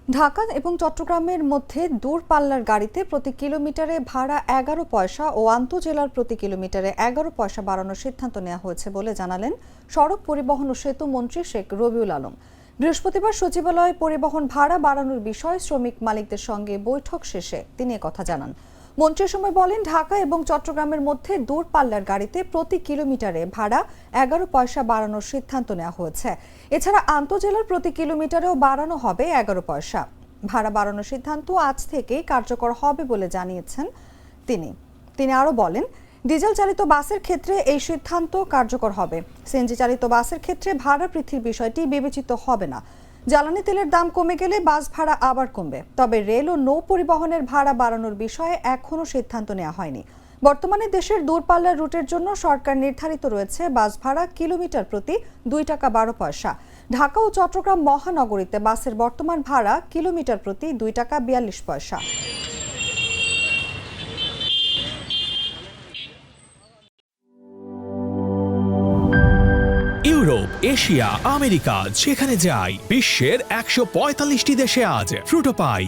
ঢাকা এবং চট্টগ্রামের মধ্যে দূরপাল্লার গাড়িতে প্রতি কিলোমিটারে ভাড়া 11 পয়সা ও আন্তঃজেলার প্রতি কিলোমিটারে 11 পয়সা বাড়ানোর সিদ্ধান্ত নেওয়া হয়েছে বলে জানালেন সড়ক পরিবহন ও সেতু মন্ত্রী শেখ রবিউল আলম। বৃহস্পতিবার সচিবালয়ে পরিবহন ভাড়া বাড়ানোর বিষয়ে শ্রমিক মালিকদের সঙ্গে বৈঠক শেষে তিনি একথা জানান। মন্ত্রী সময় বলেন, ঢাকা এবং চট্টগ্রামের মধ্যে দূরপাল্লার গাড়িতে প্রতি কিলোমিটারে ভাড়া 11 পয়সা বাড়ানোর সিদ্ধান্ত নেওয়া হয়েছে। এছাড়া আন্তঃজেলার প্রতি কিলোমিটারেও বাড়ানো হবে 11 পয়সা। ভাড়া বাড়ানোর সিদ্ধান্ত আজ থেকেই কার্যকর হবে বলে জানিয়েছেন তিনি আরও বলেন, ডিজেল চালিত বাসের ক্ষেত্রে এই সিদ্ধান্ত কার্যকর হবে। সিএনজি চালিত বাসের ক্ষেত্রে ভাড়া বৃদ্ধির বিষয়টি বিবেচিত হবে না। জ্বালানি তেলের দাম কমে গেলে বাস ভাড়া আবার কমবে। তবে রেল ও নৌ পরিবহনের ভাড়া বাড়ানোর বিষয়ে এখনও সিদ্ধান্ত নেওয়া হয়নি। বর্তমানে দেশের দূরপাল্লার রুটের জন্য সরকার নির্ধারিত রয়েছে বাস ভাড়া কিলোমিটার প্রতি 2 টাকা 12 পয়সা। ঢাকা ও চট্টগ্রাম মহানগরীতে বাসের বর্তমান ভাড়া কিলোমিটার প্রতি 2 টাকা 42 পয়সা। ইউরোপ, এশিয়া, আমেরিকা যেখানে যাই, বিশ্বের 145টি দেশে আজ ফ্রুটো পাই।